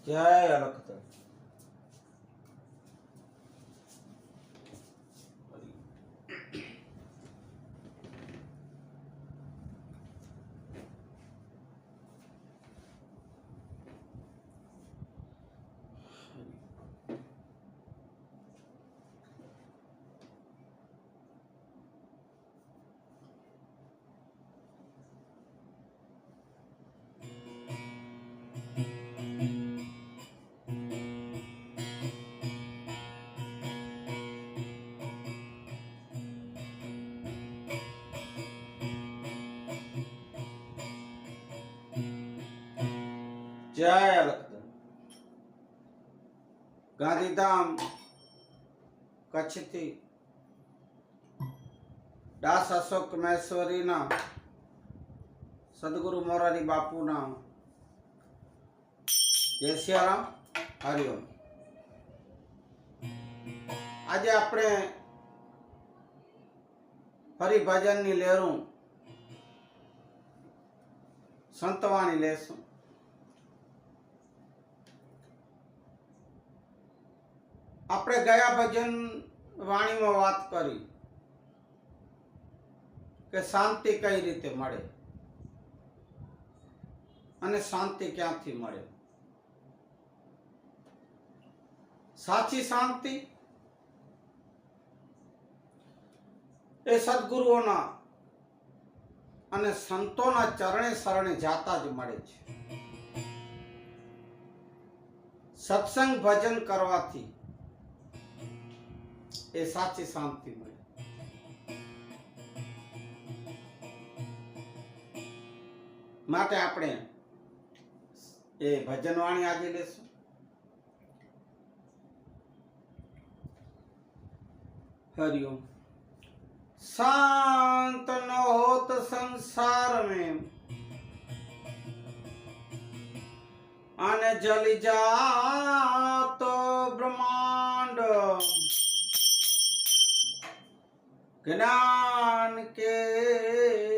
જય અલખતર. જય અલખતર. ગાંધીધામ કચ્છથી દાસ અશોક મહેશ્વરીના સદગુરુ મોરારી બાપુના જય સિયારામ, હરિઓમ. આજે આપણે ફરી ભજનની લહેરું સંતવાણી લેશું. આપણે ગયા ભજન વાણીમાં વાત કરી કે શાંતિ કઈ રીતે મળે અને શાંતિ ક્યાંથી મળે. સાચી શાંતિ એ સદગુરુઓના અને સંતોના ચરણે શરણે જાતા જ મળે છે. સત્સંગ ભજન કરવાથી એ સાચી શાંતિ મળે. માટે આપણે એ ભજન વાણી આજે લેશું. હરિઓમ. શાંત ન હોત સંસાર में અને જલી જાતો ब्रह्मांड ज्ञान के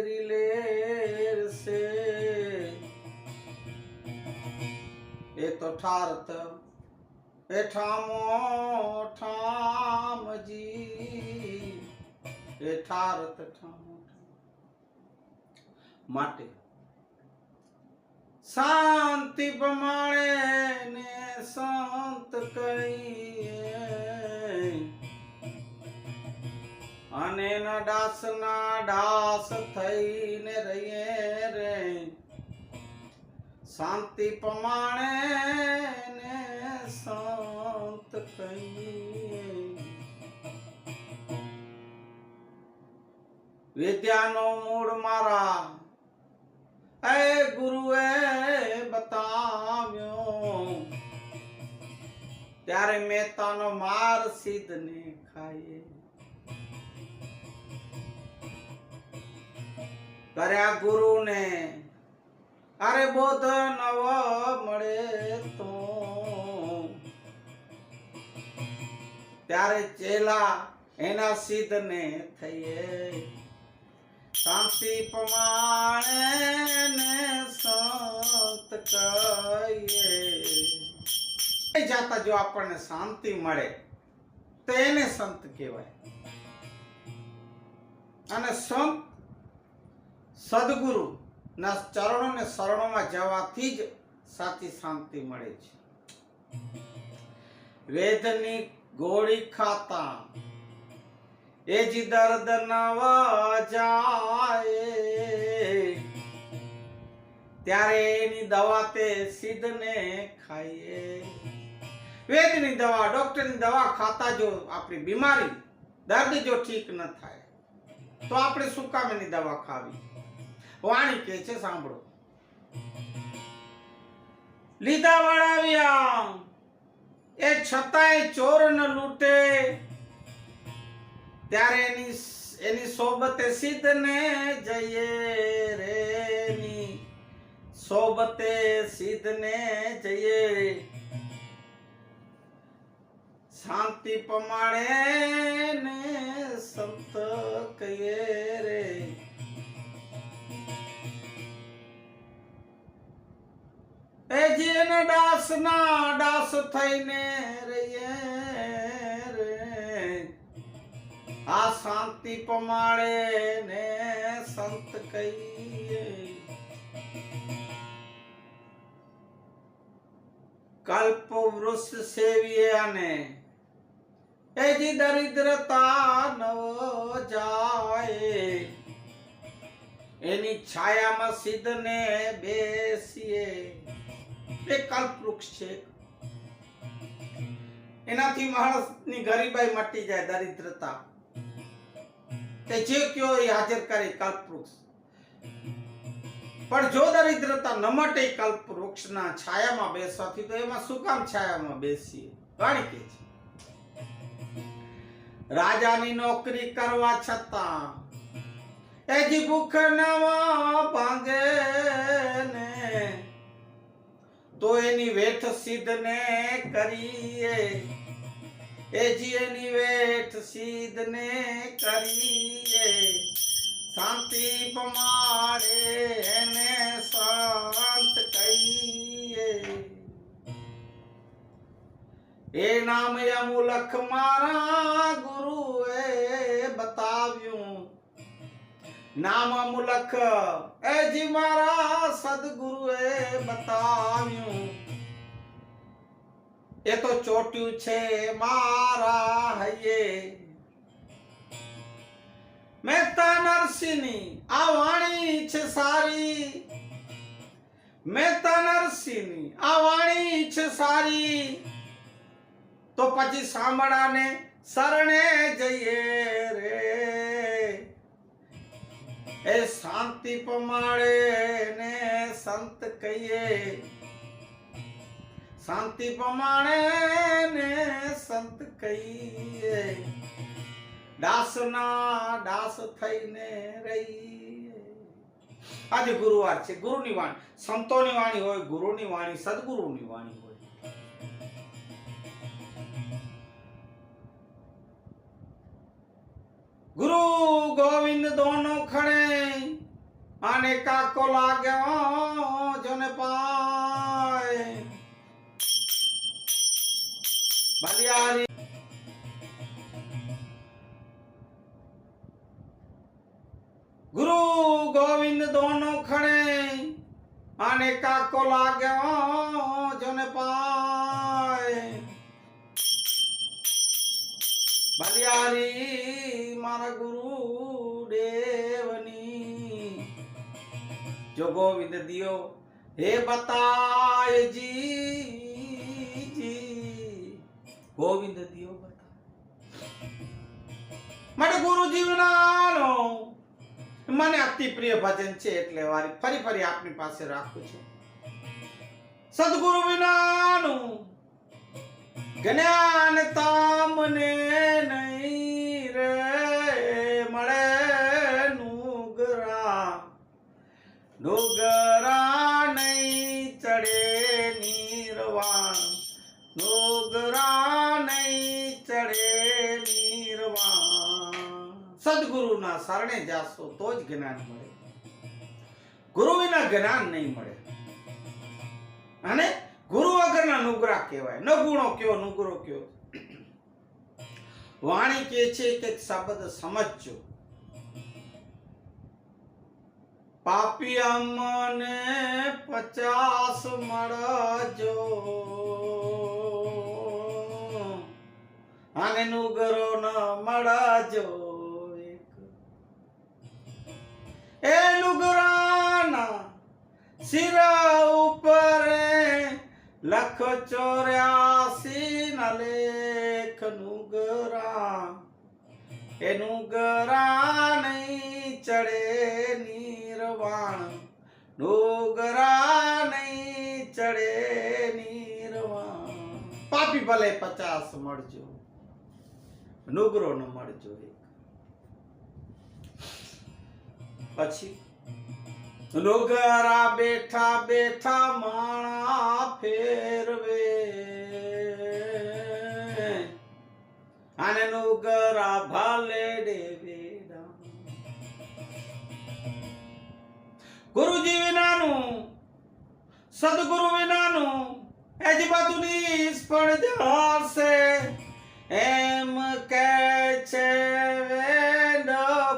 रिलेर से ये तो ठारत ठामो ठाम जी ये ठारत ठामो माटे शांति प्रमाणे ने संत कहिए અને ના ડાસ થઈને રહીએ રે. શાંતિ પ્રમાણે ને સંત કહીએ. વિદ્યાનો મૂળ મારા એ ગુરુએ બતાવ્યો, ત્યારે મહેતાનો માર સિદ્ધને ખાઈએ. કર્યા ગુરુને અરે બોધ નવ મળે તો, ત્યારે ચેલા એના સિદ્ધને થઈએ. શાંતિ પ્રમાણે ને સંત કહીએ. જાતા જો આપણને શાંતિ મળે તો એને સંત કહેવાય. અને સંત સદગુરુ ના ચરણો ને શરણોમાં જવાથી જ સાચી શાંતિ મળે છે. વેદની ગોળી ખાતા એ જ દર્દ નવ જાય, ત્યારે એની દવા તે સિદ્ધને ખાઈએ. વેદની દવા, ડોક્ટરની દવા ખાતા જો આપણી બીમારી દર્દ જો ઠીક ન થાય તો આપણે શું કામ એની દવા ખાવી. વાણી કે છે સાંભળો. લીધા વળાવ્યા એ છતાંય ચોર ન લૂટે, ત્યારે એની સોબતે સિદ્ધને જઈએ રે. એની સોબતે સિદ્ધને જઈએ. શાંતિ પ્રમાણે ને સંત કહીએ રે. એ જીન દાસ ના દાસ થઈને રહીએ રે, આ શાંતિ પમાડે ને સંત કહીએ. કલ્પ વૃક્ષ સેવીએ અને એજી દરિદ્રતા નવ જાય, એની છાયામાં સિદ્ધને બેસીએ. એ કલ્પ વૃક્ષ છે, એનાથી માણસની ગરીબાઈ મટી જાય, દરિદ્રતા તે જે કયો એ હાજર કરે કલ્પ વૃક્ષ. પણ જો દરિદ્રતા ન મટે કલ્પ વૃક્ષના છાયામાં બેસવાથી, તો એમાં શું કામ છાયામાં બેસીએ? વાણી કે છે, રાજાની નોકરી કરવા છતાં એજી ભૂખ ન ભાંગે ને, તો એની વેઠ સિદ્ધને કરીએ. એજી એની વેઠ સિદ્ધને કરીએ, શાંતિ પમાડે એને સંત કહીએ. એ નામ અમુલખ મારા ગુરુએ બતાવ્યું, નામ અમુલખ એજી મારા સદગુરુએ બતાવ્યું. એ તો ચોટ્યું છે મારા હૈયે. મહેતા નરસિંહની આ વાણી છે સારી, મહેતા નરસિંહની આ વાણી છે સારી, તો પછી સાંભળાને શરણે જઈએ રે. એ શાંતિ પમાડે ને સંત કહીએ, શાંતિ પમાડે ને સંત કહીએ. દાસના દાસ થઈને રહીએ. આજે ગુરુવાર છે, ગુરુની વાણી, સંતોની વાણી હોય, ગુરુની વાણી, સદગુરુની વાણી હોય. ગુરુ ગોવિંદ દોનો ખડે આને કાકો લાગ્યો જોને પાય. બલિયારી ગુરુ ગોવિંદ દોનો ખડે આને કાકો લાગ્યો જોને પાય. બલિયારી મારા ગુરુ દેવની, જો ગોવિંદ દિયો હે બતાય જી, ગોવિંદ દિયો બતાય. માટે ગુરુ જીવનાનો મને અતિ પ્રિય ભજન છે, એટલે ફરી ફરી આપની પાસે રાખું છું. સદગુરુ વિનાનું જ્ઞાન તમને નહીં રે મળે. નુગરા નુગરા નહીં ચડે નિર્વાણ, નુગરા નહીં ચડે નિર્વાણ. સદગુરુના શરણે જાશો તો જ જ્ઞાન મળે, ગુરુ વિના જ્ઞાન નહીં મળે. અને ગુરુ વગરના નુગરા કહેવાય. ન ગુણો કયો નુગરો કયો. વાણી કે છે કે શબ્દ સમજજો. પાપી અમને 50 મળજો, અને નુગરો ન મળજો. એ નુગરાના સિર ઉપર લખ 84 ના લેખ. નુગરા એ નુગરા નહીં ચડે નિર્વાણ, નુગરા નહીં ચડે નિર્વાણ. પાપી ભલે 50 મળજો, નુગરો ન મળજો. પછી નુગરા બેઠા બેઠા માણા ફેરવે, અને નુગરા ભાલે ડેવેડા. ગુરુજી વિનાનું સદગુરુ વિનાનું એ જ બધું નિષ્ફળ જશે એમ કે છે વેદ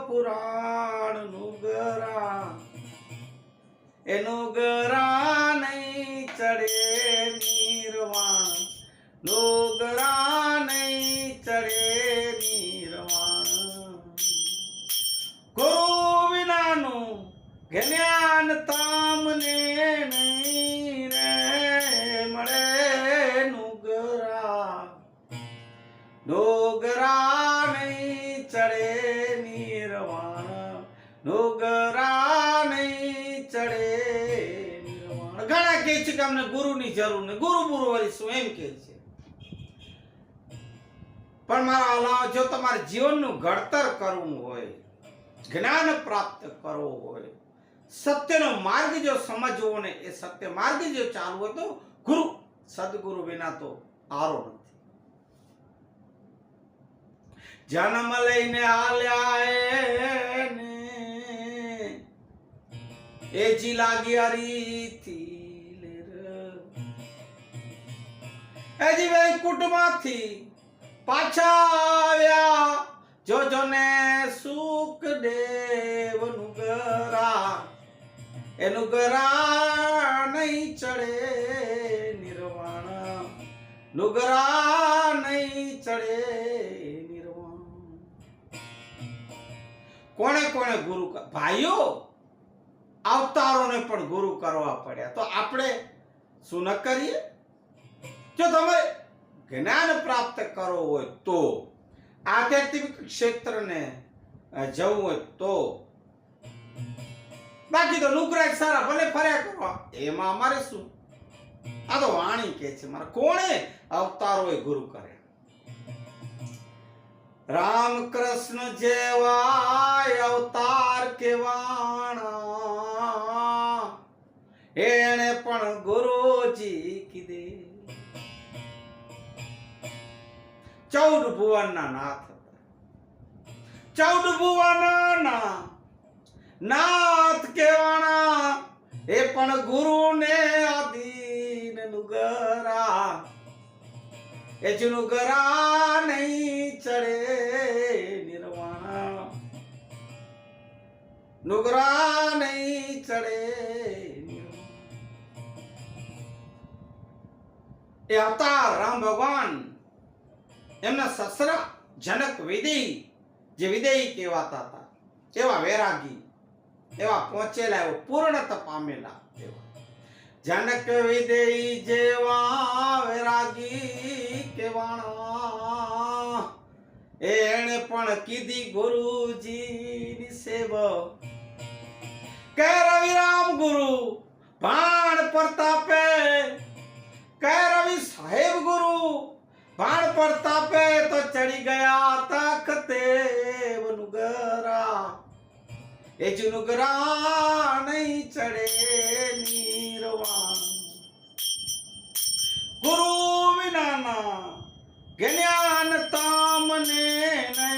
પુરાણ નુગરા એનું ગરા નહીં ચડે નિર્વાણ નુગરા નહીં ચડે નિર્વાણ ગુરુ વિનાનું જ્ઞાન તમને નહીં રે મળે નુગરા નુગરા નહીં ચડે નિર્વાણ નુગરા નહીં ચડે નિર્વાણ ઘણા કહે છે કે અમને ગુરુની જરૂર નહીં ગુરુ ગુરુ વળીશું એમ કહે છે પણ મારા અલાવા જો તમારે જીવનનું ઘડતર કરવું હોય જ્ઞાન પ્રાપ્ત કરવું હોય સત્યનો માર્ગ જો સમજવો ને એ સત્ય માર્ગ જો ચાલવો તો ગુરુ સદગુરુ વિના તો આરો નથી જન્મ લઈને આલ્યા એને એ જી લાગી હરીથી એ જી વૈકુંઠમાંથી પાછા આવ્યા જોજો ને સુખદેવ નુગરા એનું ગરા નહીં ચડે નિર્વાણ નુગરા નહીં ચડે નિર્વાણ કોણે કોણે ગુરુ ભાઈઓ અવતારોને પણ ગુરુ કરવા પડ્યા તો આપણે શું ન કરીએ જો તમે જ્ઞાન પ્રાપ્ત કરવો હોય તો આધ્યાત્મિક ક્ષેત્રને જવું હોય તો બાકી તો નુગરા સારા ભલે ફર્યા કરવા એમાં અમારે શું આ તો વાણી કે છે મારા કોણે અવતારોએ ગુરુ કર્યા રામ કૃષ્ણ જેવા અવતાર કેવાણા એને પણ ગુરુજી કીધે 14 ભુવનના નાથ હતા 14 ભુવનના નાથ કેવાણા એ પણ ગુરુને આધીન નુગરા એ જ નુગરા નહીં ચડે નિર્વાણ નુગરા નહીં ચડે એ અવતાર રામ ભગવાન એમના સસરા જનક વિદેહી જે વિદેહી કહેવાતા હતા એવા વૈરાગી એવા પહોંચેલા એવા પૂર્ણતા પામેલા એવા જનક વિદેહી જેવા વૈરાગી કહેવાણા એણે પણ કીધી ગુરુજીની સેવા કે રવિરામ ગુરુ ભાણ પ્રતાપે કે રવિ સાહેબ ગુરુ ભાણ પ્રતાપે તો ચડી ગયા તખતે નુગરા એ જ નુગરા નહીં ચડે નિર્વાણ ગુરુ વિનાના જ્ઞાન તમને નહીં